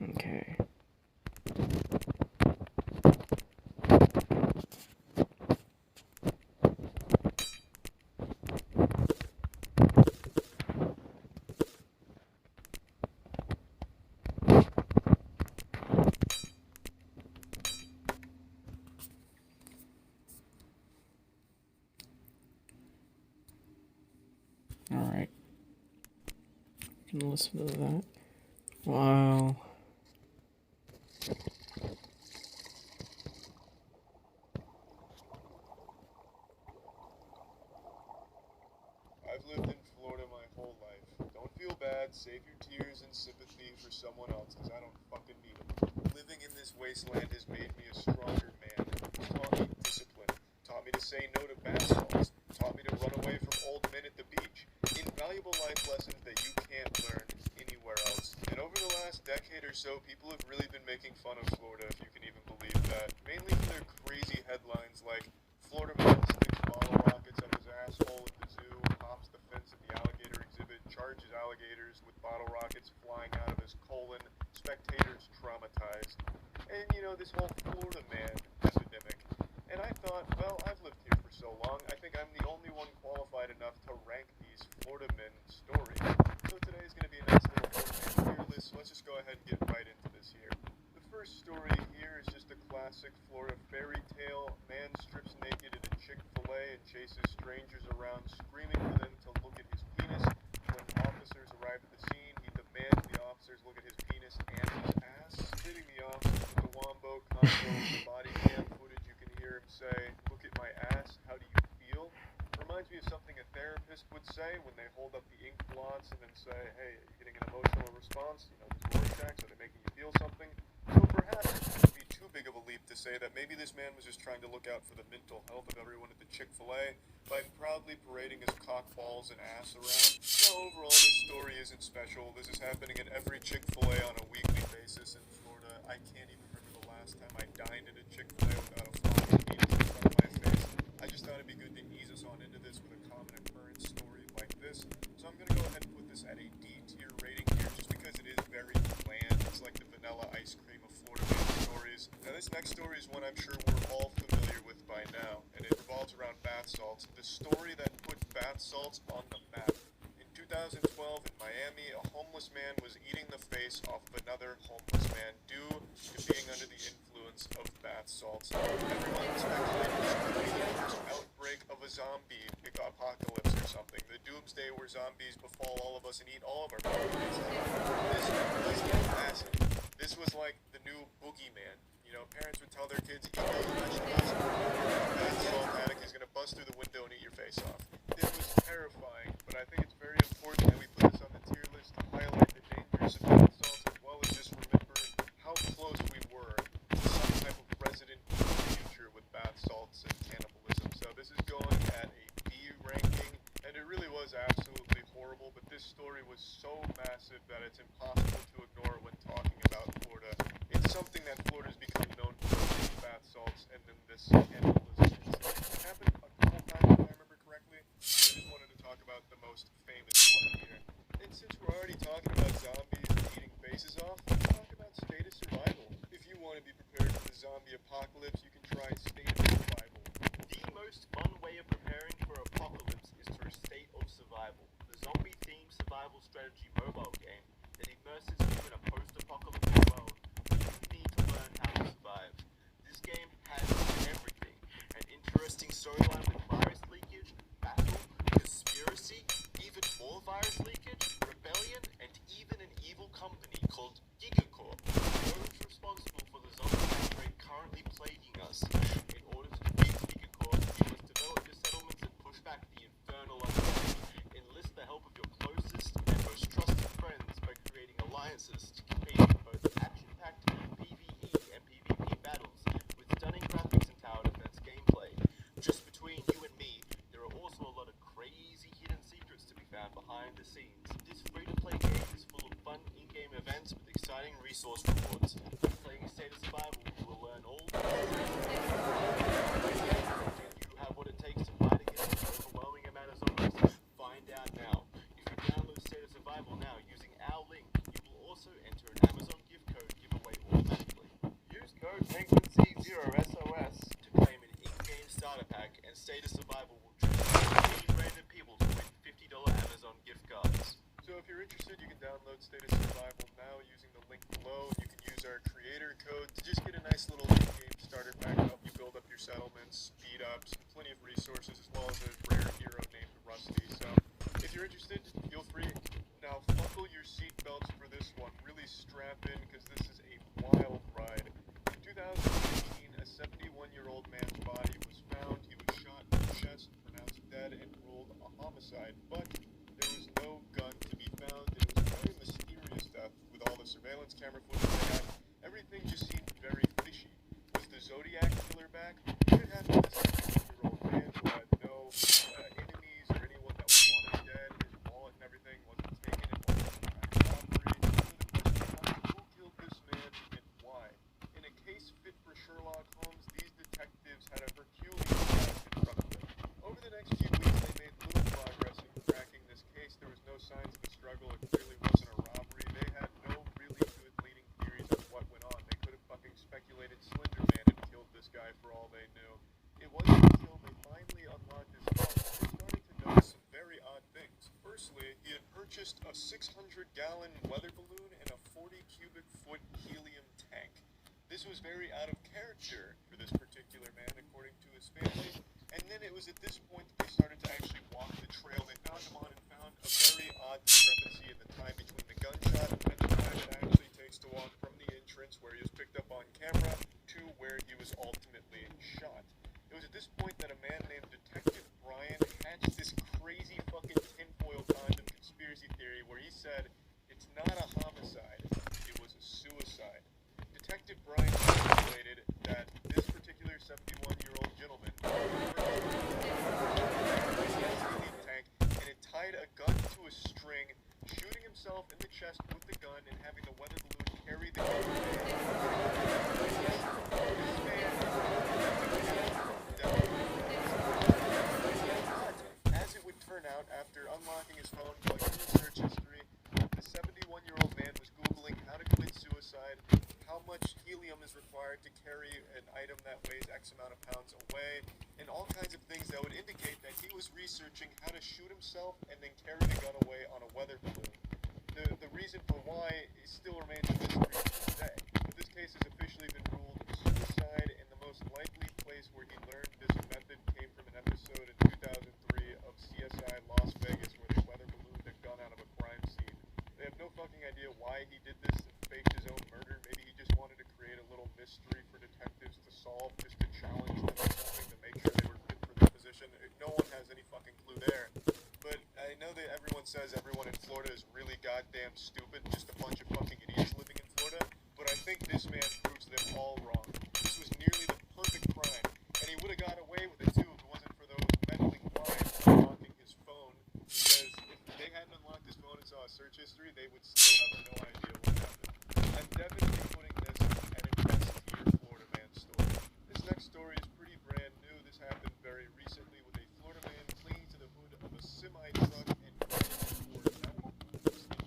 Okay. Alright. Can listen to that. Wow. I've lived in Florida my whole life. Don't feel bad, save your tears and sympathy for someone else, because I don't fucking need them. Living in this wasteland has made me a stronger man. It's taught me discipline, taught me to say no to bath salts, taught me to run away from old men at the beach. Invaluable life lessons that you can't learn anywhere else. And over the last decade or so, people have really been making fun of Florida, if you can even believe that. Mainly for their crazy headlines like, Florida man sticks bottle rockets up his asshole at the zoo, hops the fence at the alligator exhibit, charges alligators with bottle rockets flying out of his colon, spectators traumatized. And this whole Florida man epidemic. And I thought, well, I've lived here for so long, I think I'm the only one qualified enough to rank these Florida men stories. So today's going to be a nice little tier list, so let's just go ahead and get right into this here. The first story here is just a classic Florida fairy tale. Man strips naked at a Chick-fil-A and chases strangers around, screaming for them to look at his penis. When officers arrive at the scene, he demands the officers look at his penis and his ass. Hitting the officers with the wombo combo of the body cam footage, you can hear him say, "Look at my ass, how do you feel?" Reminds me of something a therapist would say when they hold up the ink blots and then say, "Hey, are you getting an emotional response? These Rorschachs, are they making you feel something?" So perhaps it wouldn't be too big of a leap to say that maybe this man was just trying to look out for the mental health of everyone at the Chick-fil-A by proudly parading his cock, balls, and ass around. No, overall, this story isn't special. This is happening at every Chick-fil-A on a weekly basis in Florida. I can't even remember the last time I dined at a Chick-fil-A without a flying penis in front of my face. I just thought it'd be good to ease us on into this with a common occurrence story like this. So I'm going to go ahead and put this at a D tier rating here just because it is very bland. It's like the vanilla ice cream of Florida stories. Now this next story is one I'm sure we're all familiar with by now, and it revolves around bath salts. The story that put bath salts on the map. In 2012 in Miami, a homeless man was eating the face off of another homeless man due to being under the influence of bath salts. Everyone speculated this could be the first outbreak of a zombie apocalypse or something. The doomsday where zombies befall all of us and eat all of our bodies. This was massive. This was like the new boogeyman. Parents would tell their kids, eat those vegetables, bath salt addict is going to bust through the window and eat your face off. It was terrifying, but I think it's very important that we put this on the tier list to highlight the dangers of bath salts as well as just remember how close we were to some type of resident future with bath salts and cannibalism. So this is going at a B ranking, and it really was absolutely horrible, but this story was so massive that it's impossible to ignore when talking about Florida. It's something that Florida's become known for, these bath salts and then this cannibalism incident. It happened a couple times, if I remember correctly. I just wanted to talk about the most famous one here. And since we're already talking about zombies and eating faces off, let's talk about state of survival. If you want to be prepared for the zombie apocalypse, you can try state of survival. The most fun way of preparing for apocalypse is through State of Survival, the zombie-themed survival strategy mobile game that immerses you in a post-apocalyptic world where you need to learn how to survive. This game has everything: an interesting storyline with virus leakage, battle, conspiracy, even more virus leakage, rebellion, and even an evil company called Gigacorp, those responsible for the zombie outbreak currently plaguing us. In order to defeat Gigacorp, you must develop your settlements and push back the infernal undead. Enlist the help of your closest and most trusted friends by creating alliances to compete in both action-packed PvE and PvP battles with stunning graphics and tower defense gameplay. Just between you and me, there are also a lot of crazy hidden secrets to be found behind the scenes. This free-to-play game is full of fun in-game events with exciting resource rewards. By playing State of Survival, you will learn all the you have what it takes to fight against an overwhelming amount of zombies. Find out now. If you download State of Survival now using our link, you will also enter an Amazon gift code giveaway automatically. Use code PenguinC0SOS to claim an in-game starter pack, and State of Survival will choose 15 random people to win $50 Amazon gift cards. So if you're interested, you can download State of Survival now using the link below. You can use our creator code to just get a nice little in-game starter pack to help you build up your settlements, speed ups, plenty of resources, as well as a rare hero named Rusty. So if you're interested, feel free. Now buckle your seatbelts for this one. Really strap in, because this is a wild ride. In 2018, a 71-year-old man's body was found. He was shot in the chest, pronounced dead, and ruled a homicide. But there was no gun to be found. It was a very mysterious death. With all the surveillance camera footage they had, everything just seemed very fishy. Was the Zodiac killer back? What had happened to this 71-year-old man who had no enemies or anyone that was wanted dead? His wallet and everything wasn't taken. It wasn't a robbery. So the question was, who killed this man and why? In a case fit for Sherlock Holmes, these detectives had a Herculean task in front of them. Over the next few weeks, they made little progress in cracking this case. There was no signs of a struggle. It clearly wasn't a robbery. They had no really good leading theories on what went on. They could have fucking speculated Slender Man had killed this guy for all they knew. It wasn't until they finally unlocked his phone that they started to notice some very odd things. Firstly, he had purchased a 600-gallon weather balloon and a 40-cubic-foot helium tank. This was very out of character for this particular man, according to his family. And then it was at this point that they started to actually walk the trail they found him on, and found a very odd discrepancy in the time between the gunshot and the time it actually takes to walk from the entrance where he was picked up on camera to where he was ultimately shot. It was at this point that a man named Detective Brian hatched this crazy fucking tinfoil condom conspiracy theory where he said it's not a homicide, it was a suicide. Detective Brian speculated that this particular 71-year-old gentleman tank and had tied a gun to a string, shooting himself in the chest with the gun and having the weather balloon carry the gun away. This man, as it would turn out, after unlocking his phone, going through his search history, the 71-year-old man was Googling how to commit suicide, how much helium is required to carry an item that weighs X amount of pounds away, and all kinds of things that would indicate that he was researching how to shoot himself and then carry the gun away on a weather balloon. The reason for why still remains a mystery to this day, but this case has officially been ruled suicide, and the most likely place where he learned this method came from an episode in 2003 of CSI Las Vegas, where they weather ballooned a gun out of a crime scene. They have no fucking idea why he did this and faked his own murder. Maybe he just wanted to create a little mystery for detectives to solve, just to challenge them or something, to make sure they were fit for their position. No one has any fucking clue there. But I know that everyone says everyone in Florida is really goddamn stupid, just a bunch of fucking idiots living in Florida, but I think this man proves them all wrong. This was nearly the perfect crime, and he would have got away with it too if it wasn't for those meddling blinds unlocking his phone, because if they hadn't unlocked his phone and saw a search history, they would still have no idea what happened. I'm definitely putting this at an S tier Florida man story. This next story is pretty brand new. This happened very recently with a Florida man clinging to the hood of a semi-truck and driving toward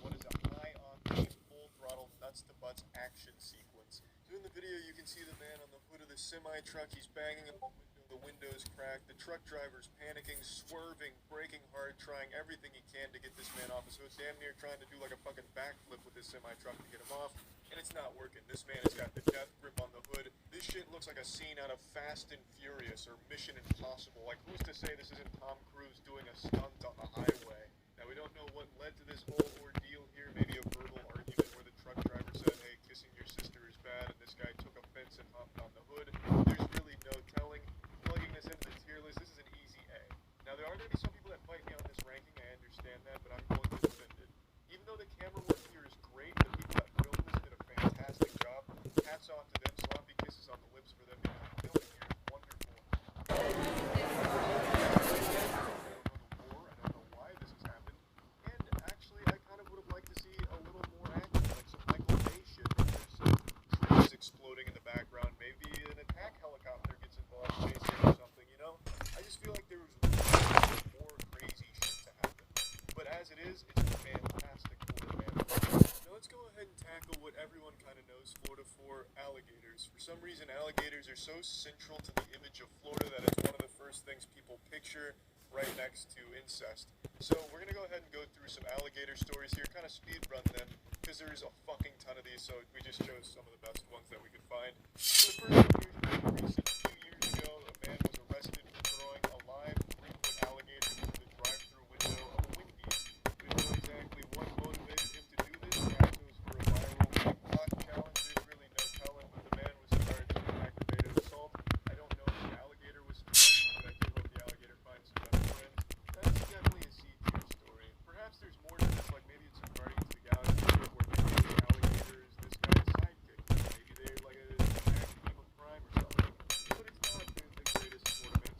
what is a high-octane, full-throttle, nuts-to-butts action sequence. So in the video, you can see the man on the hood of the semi-truck. He's banging on the window. The window's cracked. The truck driver's panicking, swerving, braking hard, trying everything he can to get this man off. So it's damn near trying to do like a fucking backflip with this semi-truck to get him off. And it's not working. This man has got the death grip on the hood. This shit looks like a scene out of Fast and Furious or Mission Impossible. Like, who's to say this isn't Tom Cruise doing a stunt on the highway? Now, we don't know what led to this whole ordeal here. Maybe a verbal argument where the truck driver said, hey, kissing your sister is bad, and this guy took offense and hopped on the hood. There's really no telling. Plugging this into the tier list, this is an easy A. Now, there are going to be some people that fight me on this ranking. I understand that, but I'm going to defend it. Even though the camera work here is great, the people that filmed this did a fantastic job. Hats off to them. Sloppy kisses on the lips for them because the filming here is wonderful. I don't know the lore. I don't know why this has happened. And actually, I kind of would have liked to see a little more action, like some Michael Bay shit. Maybe there's some trees exploding in the background. Maybe an attack helicopter gets involved chasing or something, you know? I just feel like there was more crazy shit to happen. But as it is, it's a fantastic Florida man. Now let's go ahead and tackle what everyone kind of knows Florida for, alligators. For some reason, alligators are so central to the image of Florida that it's one of the first things people picture right next to incest. So we're going to go ahead and go through some alligator stories here, kind of speed run them, because there's a fucking ton of these, so we just chose some of the best ones that we could find. So the first one here is pretty recent. A few years ago, a man was arrested for throwing a live 3-foot alligator through the drive-through window of a Wendy's. We don't know exactly what motivated him to do this. Perhaps it was for a viral TikTok challenge. There's really no telling, but the man was charged with aggravated assault. I don't know if the alligator was charged, but I do hope the alligator finds some better friends. That's definitely a C-tier story. Perhaps there's more to this, like maybe it's some Guardians of the Galaxy shit where maybe the alligator is this guy's sidekick. Maybe they're like an active team of crime or something. But it's not the greatest Florida man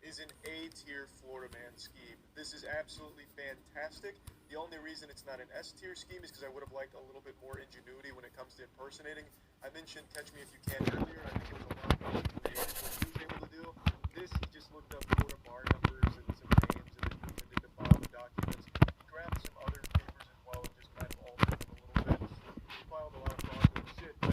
is an A-tier Florida Man scheme. This is absolutely fantastic. The only reason it's not an S-tier scheme is because I would have liked a little bit more ingenuity when it comes to impersonating. I mentioned Catch Me If You Can earlier, and I think it was a lot more creative what he was able to do. This, he just looked up Florida bar numbers and some names and then moved into file documents. He grabbed some other papers as well and just kind of altered them a little bit. He filed a lot of fraudulent shit, but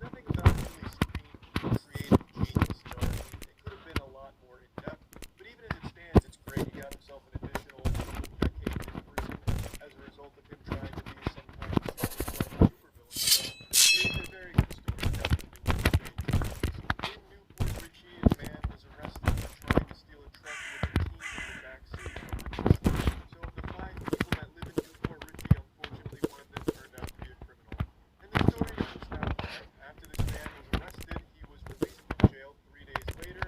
nothing about it really screamed creative genius, you know what I mean? It could have been a lot more in-depth, but even as it stands, it's great. He got himself an additional decade in prison as a result of him trying to be some kind of supervillain. So it's a very good story, definitely worth reading. In Newport Richie, a man was arrested for trying to steal a truck with a teen in the backseat of the truck. So of the 5 people that live in Newport Richie, unfortunately one of them turned out to be a criminal. And the story is just that way. After this man was arrested, he was released from jail 3 days later,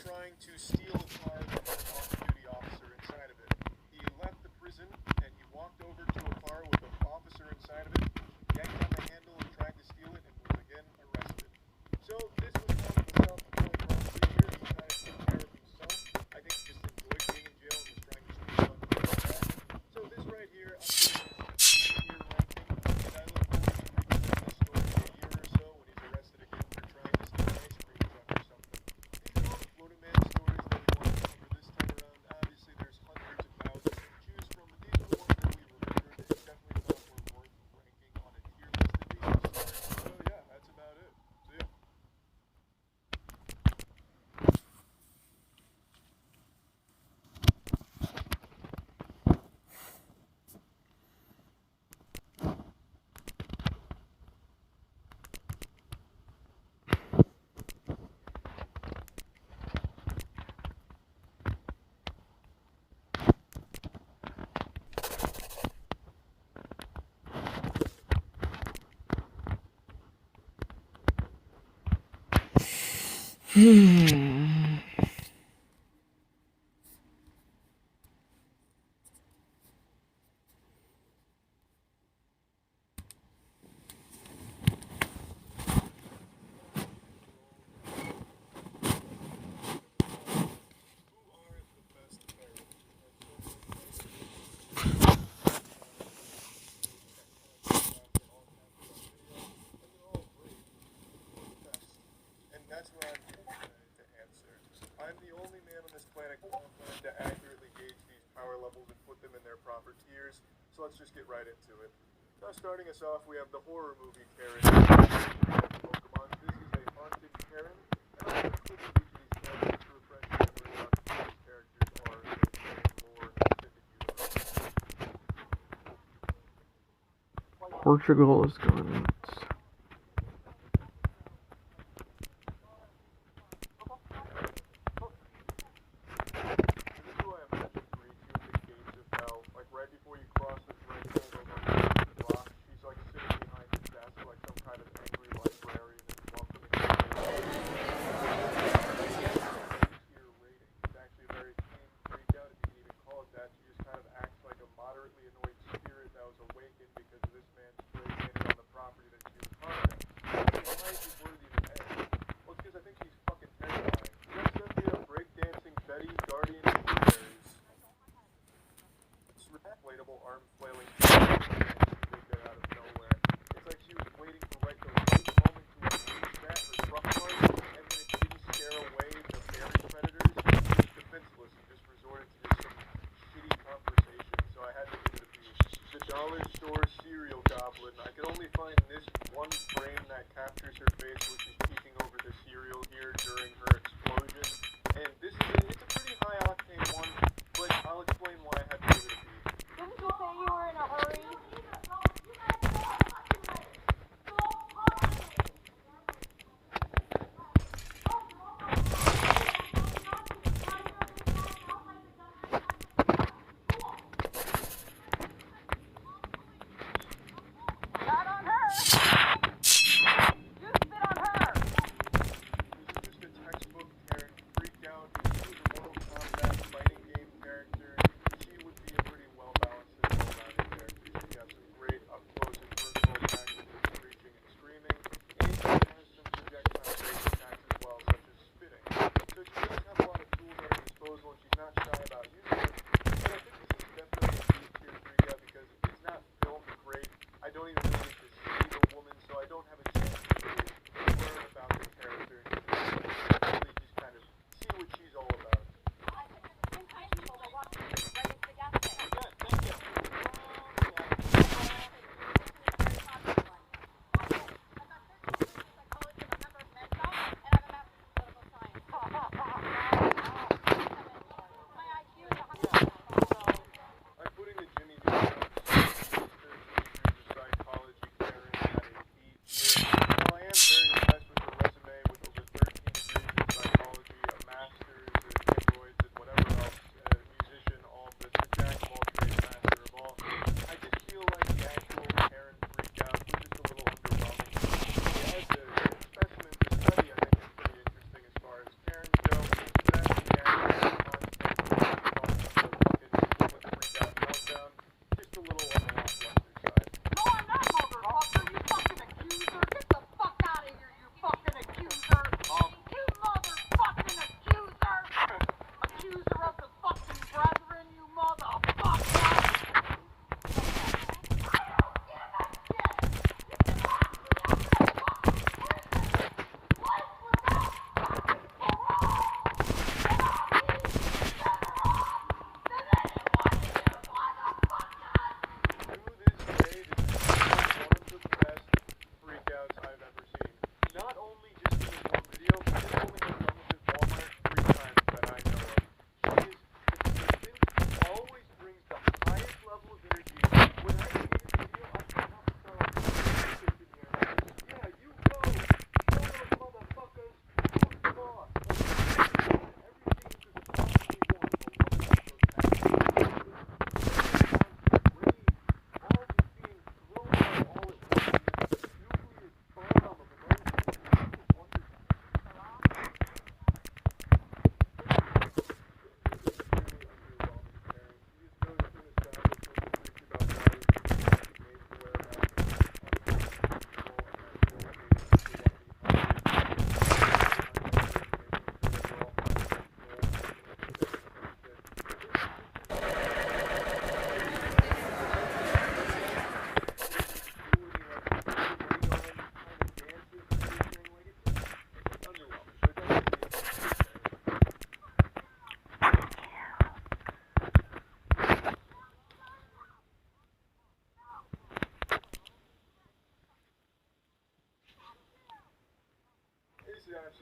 trying to steal a car that had an off-duty officer inside of it. He left the prison and he walked over to a car with an officer inside of it, yanked on the handle and tried to steal it, and was again arrested. So this was kind of a self-fulfilling prophecy here. He kind of took care of himself. I think he just enjoyed being in jail and was trying to steal on the back. So this right here, I'm giving this a tier ranking, and I look forward to revisiting this story in a year or so when he's arrested again for trying to steal an ice cream truck or something. These are all the Florida Man stories that we want to cover this time around. Obviously, there's hundreds of thousands to choose from, but these are the ones that we remembered and definitely thought were worth ranking on a tier list of these. So yeah, that's about it. See ya. And that's what I'm here to answer. I'm the only man on this planet qualified to accurately gauge these power levels and put them in their proper tiers, so let's just get right into it. Now starting us off, we have the horror movie Karen. Pokemon. This is a haunted Karen, and I'll include each of these characters to refresh your memory on who these characters are in the lore and extended universe. Portugal is going nuts. This is who I imagine to reach you at the gates of hell. Like right before you cross the threshold over the block, she's like sitting behind the desk like some kind of angry librarian and welcoming you. Tier rating. It's actually a very tame freak out, if you can even call it that. She just kind of acts like a moderately annoyed spirit that was awakened because of this man's break-in on the property that she was haunting. Why is she worthy of an A? Well, it's because I think she's fucking terrifying. Next up, we have breakdancing Betty, guardian of blueberries. It's inflatable arm flailing. She did that out of nowhere. It's like she was waiting for the right moment to unleash that her truck card, and when it didn't scare away the fairy predators, she was defenseless and just resorted to just some shitty conversation. So I had to give it a B. The dollar store cereal goblin. I could only find this one frame that captures her face, which is peeking over the cereal here during her explosion. And this is it's a pretty high octane one, but I'll explain why I had to give it a B. Didn't you say you were in a hurry? Not on her! You spit on her!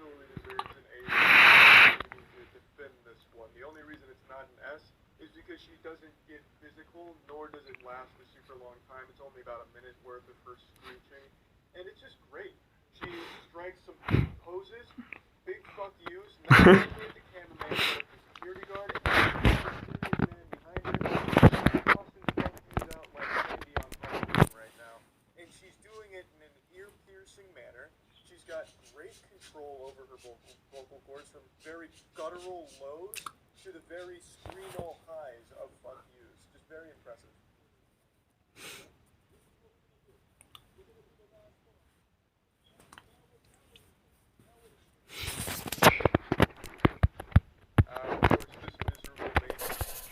absolutely deserves an A. We need to defend this one. The only reason it's not an S is because she doesn't get physical, nor does it last a super long time. It's only about a minute worth of her screeching, and it's just great. She strikes some poses, big fuck yous, not only at the cameraman, but at the security guard, and the security man behind her. She's tossing fuck yous out like candy on Halloween right now. And she's doing it in an ear-piercing manner. She's got great control over her vocal cords, from very guttural lows to the very screamo highs of fuck yous. Just very impressive. Of course, this miserable lady,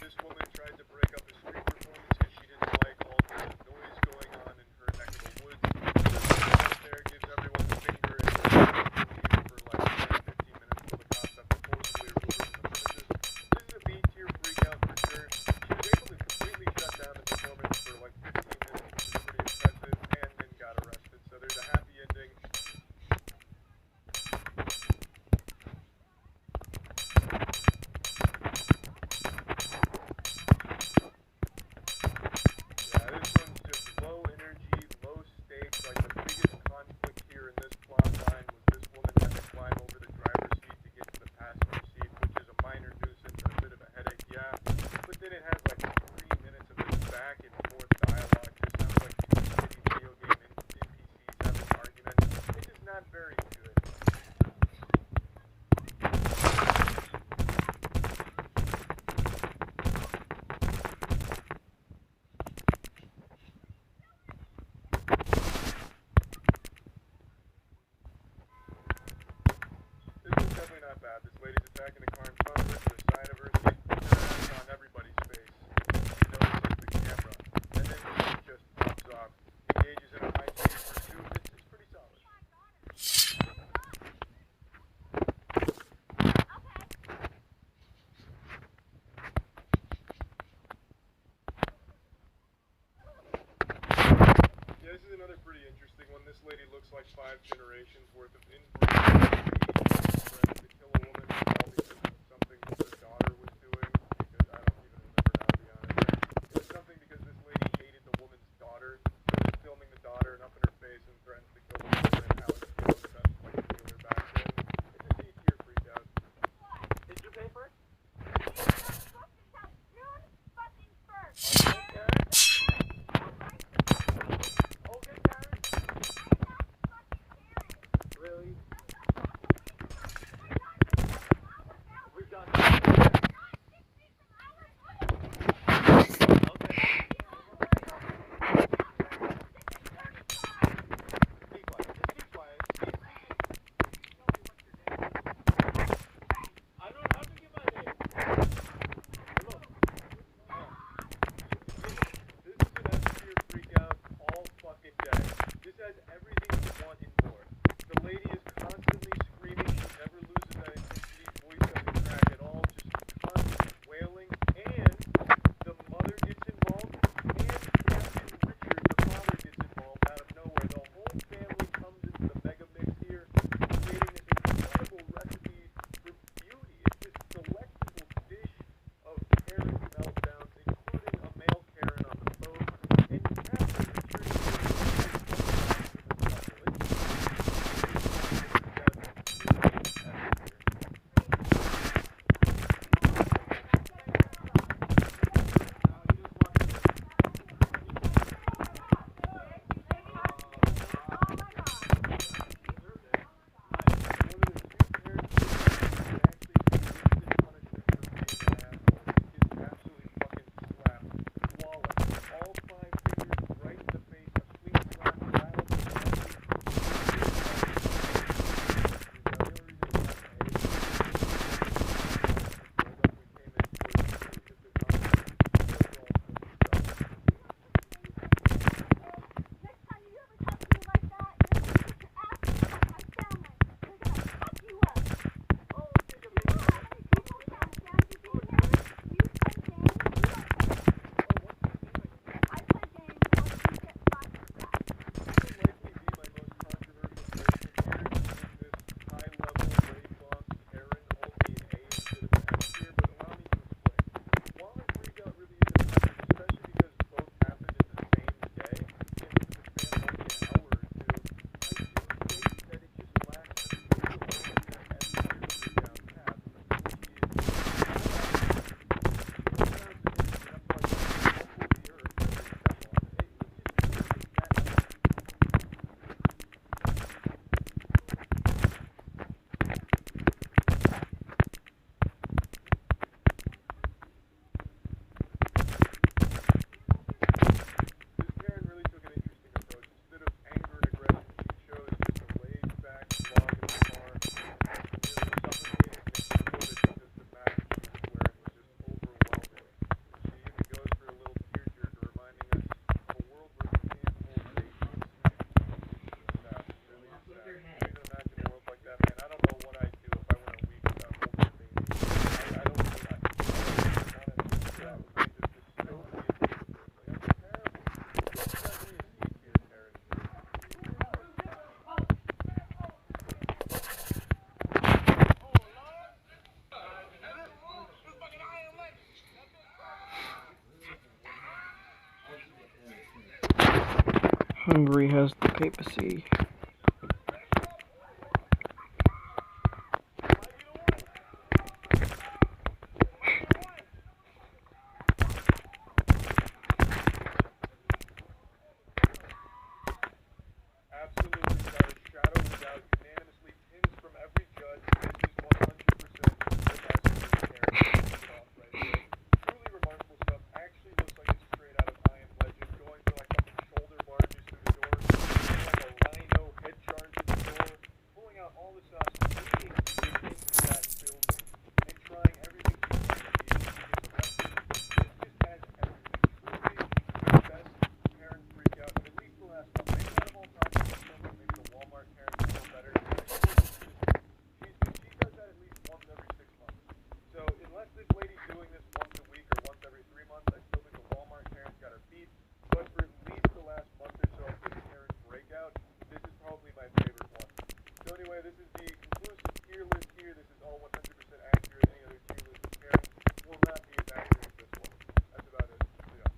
this woman tried to break up a street performance because she didn't like all the noise going on in her neck of the woods. So she goes up there, gives everyone the finger, and leaves for like 10 or 15 minutes until the cops have to forcibly remove her from the premises. This is a B-tier freakout for sure. She was able to completely shut down the performance for like 15 minutes, which is pretty impressive, and then got arrested. So there's a happy ending. Yeah, this one's just low energy, low stakes. Like, the biggest conflict here in this plot line was this woman had to climb over the driver's seat to get to the passenger seat, which is a minor nuisance and a bit of a headache, yeah. But then it has like 3 minutes of this back and forth dialogue. Just sounds like two shitty video game NPCs having an argument. It's just not very good. This one's definitely not bad. This lady's attacking the car in front of her to the side of her. She's putting her ass on everybody's face. She notices the camera. And then she just pops off. Engages in a high-speed pursuit. It's pretty solid. Yeah, this is another pretty interesting one. This lady looks like 5 generations worth of inbreeding. Threatened to kill a woman all because of something her daughter was doing. Because I don't even remember now, to be honest. It was something because this lady hated the woman's daughter. So was filming the daughter and up in her face and threatened to kill the mother, and how it's killed her. That's like the dealer back then. It's a C-tier freakout. Did you pay for it? Okay, Karen. Really? Hungary has the papacy. Absolutely, without a shadow of a doubt, unanimously pins from every judge. This is 100% the best news Karen pulled off right there. Truly remarkable stuff. Actually looks like it's straight out of I Am Legend. Going for like fucking shoulder barges through the door, like a rhino head charge in the door, pulling out all the stops, needing to get into that building, and trying everything she can to see if she gets arrested. This just has everything. Truly the best Karen freak out of at least the last month. Maybe not of all time, maybe the Walmart Karen is still better. She does that at least once every 6 months. So unless this lady's doing this once a week or once every 3 months, I still think the Walmart Karen's got her beat. But for at least the last month or so of this Karen breakout, this is probably my favorite one. So anyway, this is the conclusive tier list here. This is all 100% accurate. Any other tier list of Karen will not be as accurate as this one. That's about it. So yeah.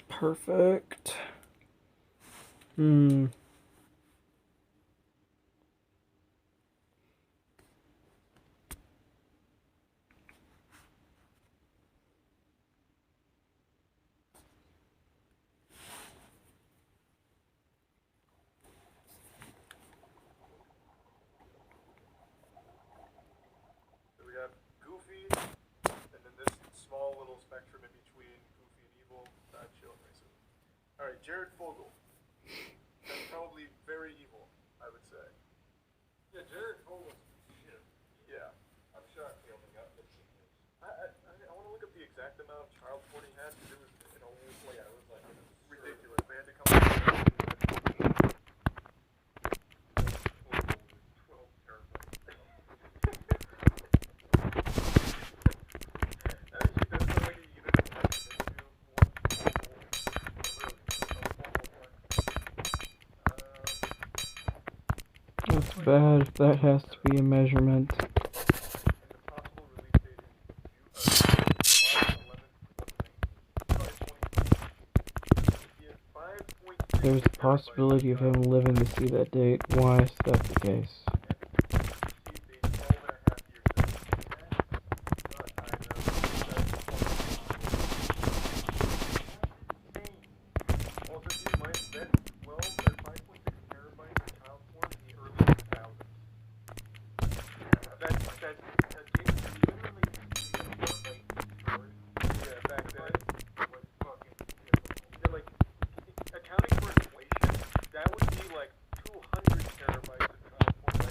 Perfect. So we have Goofy, and then this small little spectrum in between Goofy and evil. That's chill racism. Alright, Jared Fogle. That's probably very evil, I would say. Yeah, Jared Fogle's shit. Yeah. I'm shocked he only got 15 years. I want to look up the exact amount of child porn he had because it was an old, Well, yeah, it was like ridiculous. They had to come up with 12 terabytes. Actually, that's not like a unit of measurement. Do That's bad. That has to be a measurement. and the possible release date is July 11th, 2019. He has 5.3 There's a possibility of him living to see that date. Why is that the case? Accounting for inflation, that would be like 200 terabytes of child porn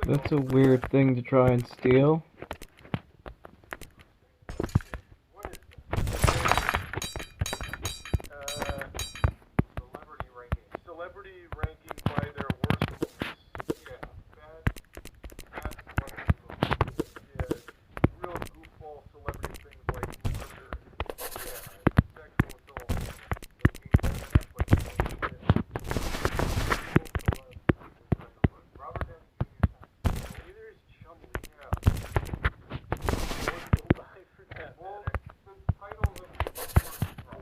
That's a weird thing to try and steal. What is that? Celebrity ranking. Celebrity ranking by their worst looks. Yeah, bad celebrity looks. Yeah, real goofball celebrity things like murder. Yeah, sexual assault. Like being bad enough, Robert Downey Jr.'s neither is Chumley. Yeah. I forget. Well, the title of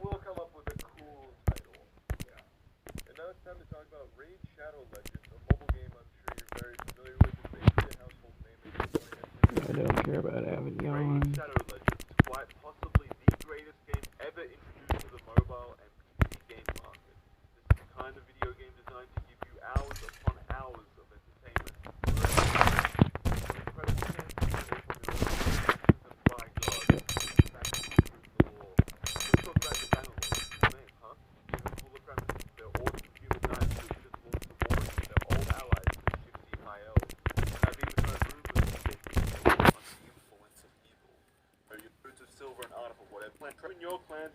we'll come up with a cool title. Yeah. And now it's time to talk about Raid Shadow Legends, a mobile game I'm sure you're very familiar with. It's basically a household name at this point. I don't care about Avignon. Raid Shadow Legends, quite possibly the greatest game ever introduced to the mobile and PC game market. This is the kind of video game designed to give you hours upon hours of entertainment. Incredible games and by God, that's the law. Let's talk about the banner law. Cool name, huh? Even cooler premise. They're awesome human knights who just launched the war with their old allies, the Gypsy High Elves. And I've even heard rumors that they've been under the influence of evil. Or your boots of silver and art or whatever. In your clan,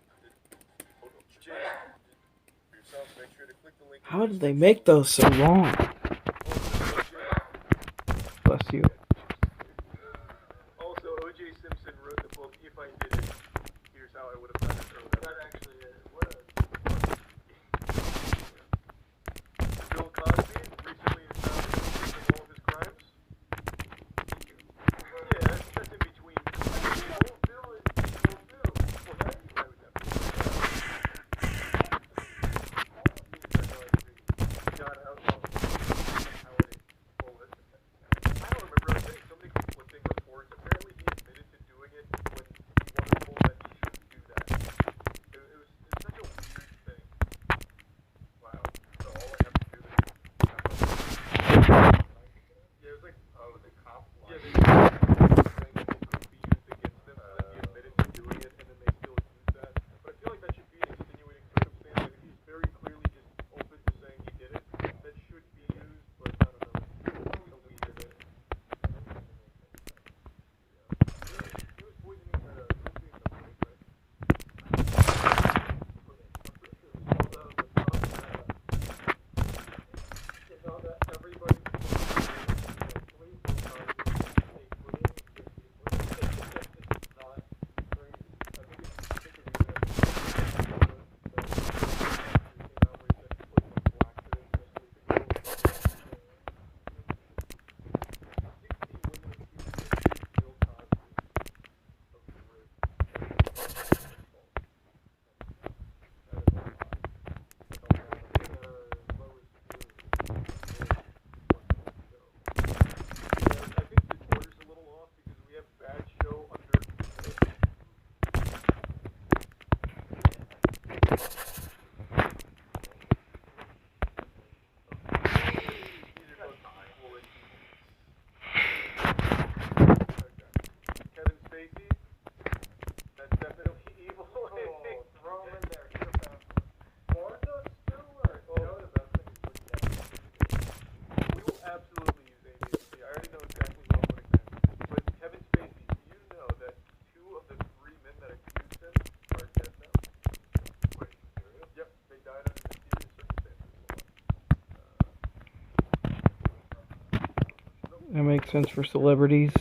Yourself, make sure to click the link. How did they make those so long? Bless you. Also, O.J. Simpson wrote the book, If I Did It, Here's How I Would Have Done It. That actually is. What a... Bill Cosby recently is found confessing all of his crimes. Yeah, that's in between. Bill is... Well, that you might have to God, how I don't remember. I was getting so many conflicting reports. Apparently, he admitted to doing it when he wasn't told that he shouldn't do that. It's such a weird thing. Wow. So all I have to do is yeah, it was like the cop line. Yeah, they saying that it could be used against them, so that he admitted to doing it, and then they still use that. But I feel like that should be an extenuating circumstance. Like if he's very clearly just open to saying he did it, that should be used. But I don't know. It's so weird. He was poisoning the cookie in the plate, right? I'm pretty sure it was called out of the top. You know that everybody That makes sense for celebrities.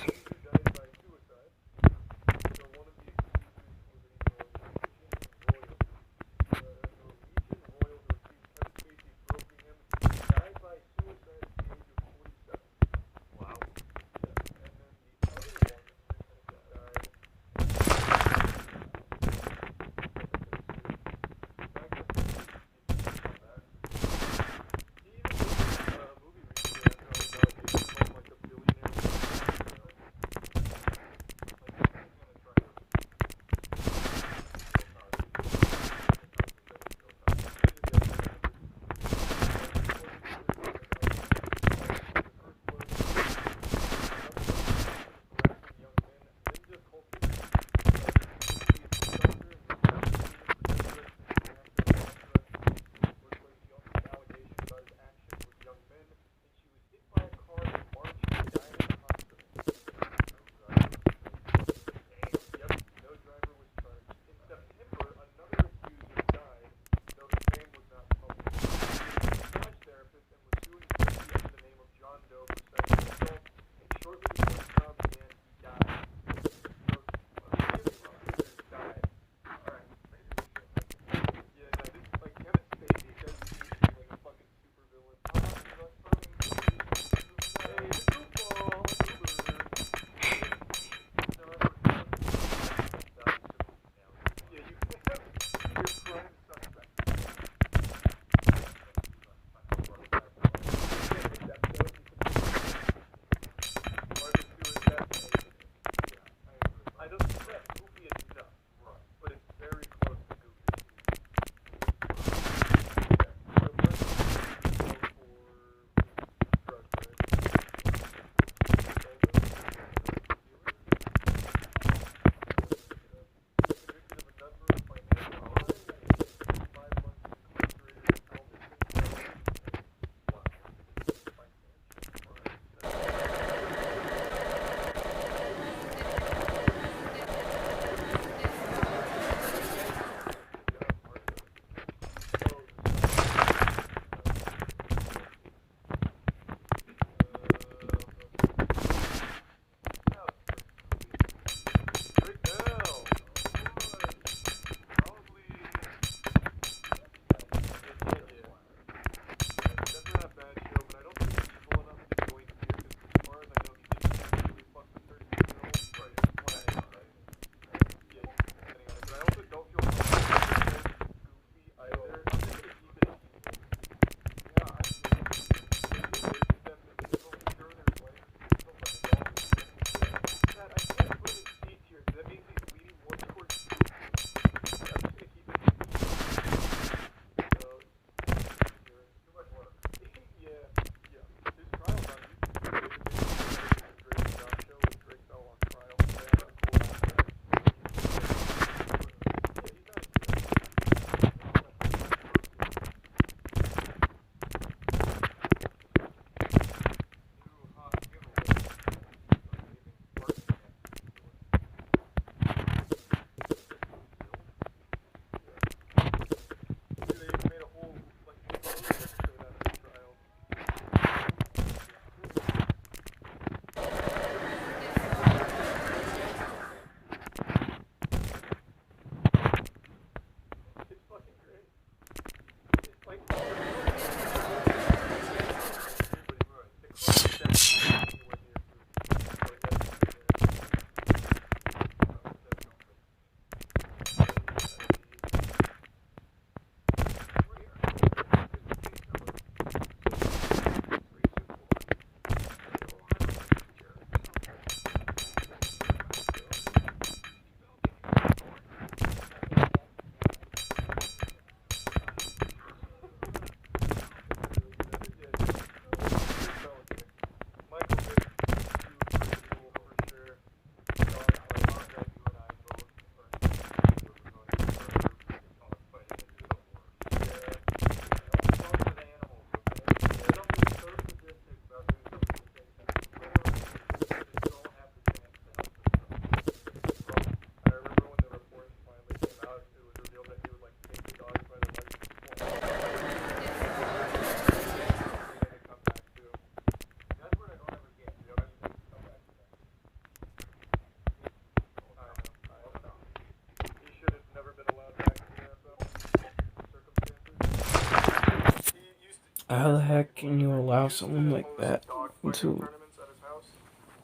How the heck can you allow someone like that to... Tournaments at his house.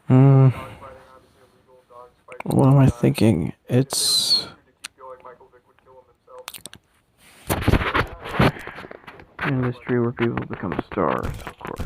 Hmm. Dogfighting, obviously illegal. Dogs fighting. What am I thinking? It's... To keep going, Michael Vick would kill him himself. an industry where people become stars, of course.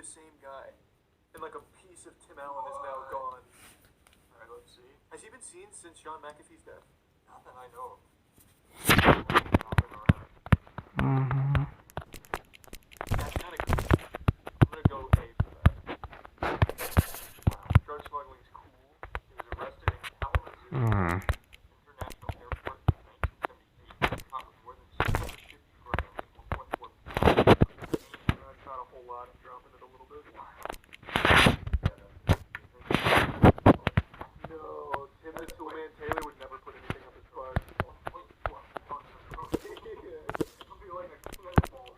Same guy. And like a piece of Tim Allen is now gone. Alright, let's see. Has he been seen since John McAfee's death? Not that I know of. Mm-hmm. That's kind of cool. I'm gonna go A for that. Wow. Drug smuggling's cool. He was arrested in Kalamazoo International Airport in 1978. Caught with more than 650 grams and 1.4 That's not a whole lot. I'm dropping it a little bit. No, Tim the Toolman Taylor would never put anything up his butt. It'll be like a cannonball.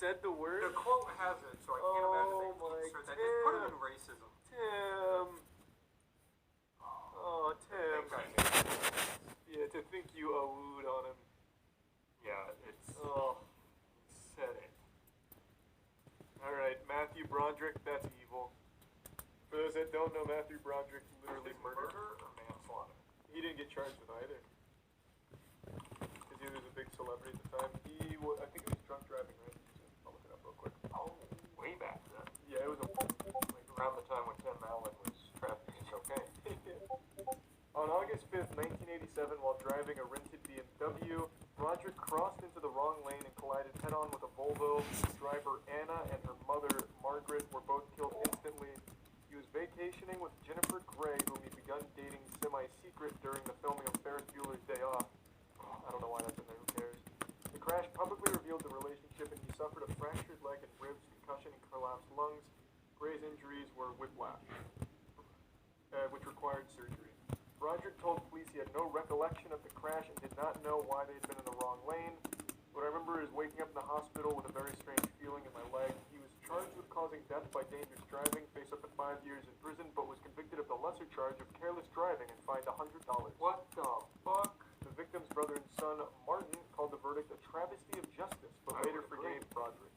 Said the word? The quote has it, so I can't imagine they insert that. Just put it in racism. Tim. Oh, Tim. Yeah, to think you awooed on him. Yeah, it's... Matthew Broderick, that's evil. For those that don't know, Matthew Broderick literally murdered. Murder or manslaughter? He didn't get charged with either. Because he was a big celebrity at the time. I think it was drunk driving, right? I'll look it up real quick. Oh, way back then. Yeah, it was Like around the time when Tim Allen was traffic is okay. On August 5th, 1987, while driving a rented BMW, Broderick crossed into the wrong lane and collided head-on with a Volvo. Driver Anna and her mother, Margaret, were both killed instantly. He was vacationing with Jennifer Grey, whom he'd begun dating semi-secret during the filming of Ferris Bueller's Day Off. I don't know why that's in there, who cares? The crash publicly revealed the relationship, and he suffered a fractured leg and ribs, concussion, and collapsed lungs. Grey's injuries were whiplash, which required surgery. Broderick told police he had no recollection of the crash and did not know why they had been in the wrong lane. What I remember is waking up in the hospital with a very strange feeling in my leg. He was charged with causing death by dangerous driving, faced up to 5 years in prison, but was convicted of the lesser charge of careless driving and fined $100. What the fuck? The victim's brother and son, Martin, called the verdict a travesty of justice, but later forgave Broderick.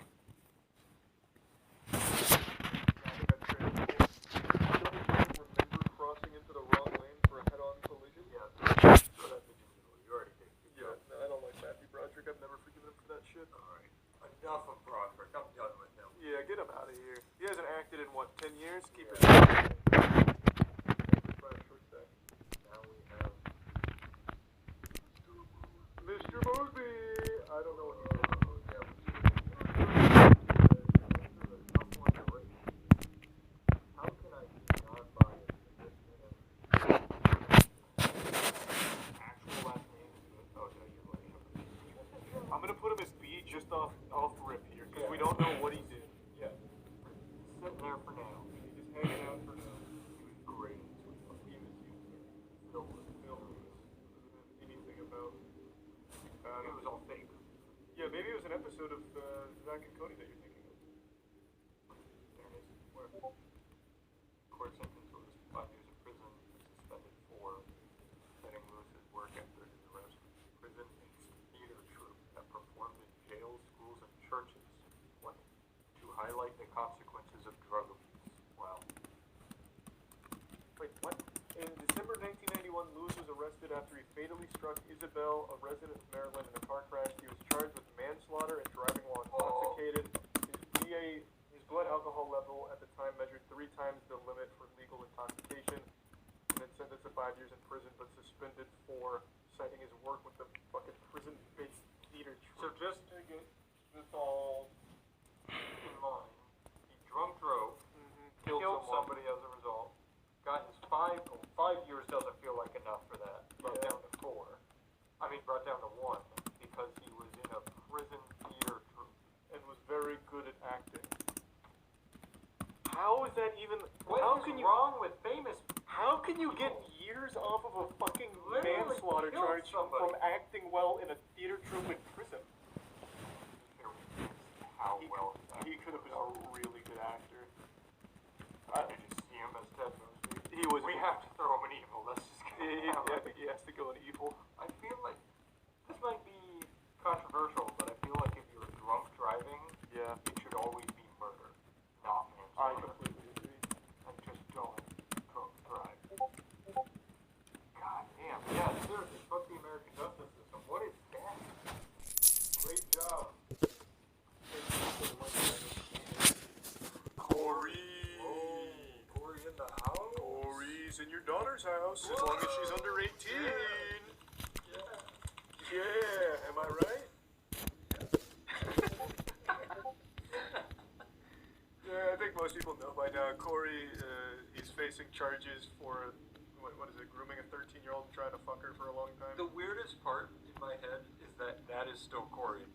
Remember crossing into the wrong lane for a head-on collision? Yeah, so that's a digital. You already did. Yeah, I don't like Matthew Broderick. I've never forgiven him for that shit. Alright. Enough of Broderick. I'm done with him. Yeah, get him out of here. He hasn't acted in, 10 years? Keep it. Now we have Mr. Mosby! I don't know what he did. How can I be non-biased in this minute? Actual last name is good. Oh, did I give away something? I'm gonna put him as B just off rip here, because Yeah. we don't know what he did. Yeah. Sitting there for now. He's just hanging out for now. He was great. He was filled with anything about It was all fake. Yeah, maybe it was an episode of Zack and Cody that you're thinking of. There it is. Where? Court sentence was 5 years in prison, suspended for letting loose his work after his arrest. Prison is theater troupe that performed in jails, schools, and churches. What? To highlight the consequences of drug abuse. Wow. Wait, what? In December 1991, Lewis was arrested after he fatally struck Isabel, a resident of Maryland, in a car crash. He was charged with manslaughter and driving while intoxicated. His blood alcohol level at the time measured 3 times the limit for legal intoxication, and then sentenced to 5 years in prison, but suspended for citing his work with the fucking prison-based theater So troupe. just to get this all in line, he drunk drove, Killed killed someone. somebody as a result, got his 5 years doesn't feel like enough for that, brought Yeah. down to 4. I mean, brought down to 1, because he was in a prison theater troupe. And was very good at acting. How is that even? What how is can you? wrong with famous How can you get years off of a fucking Literally manslaughter killed charge somebody. from acting well in a theater troupe in prison? how He, well he could have been a really good actor. Did you see him as Ted Mosby? He was. We have to throw him an evil. Let's just get He, it out. I think he has to go in evil. I feel like this might be controversial, but I feel like if you're drunk driving, Yeah, it should always be murder, not I manslaughter. completely agree. And just don't drunk drive. God damn. Yeah, seriously, fuck the American justice system. What is that? Great job. Corey. Oh, Corey in the house? Corey's in your daughter's house as long as she's under 18. Yeah. Yeah, am I right? Yeah, I think most people know by now. Corey, he's facing charges for, what is it, grooming a 13-year-old and trying to fuck her for a long time. The weirdest part in my head is that is still Corey.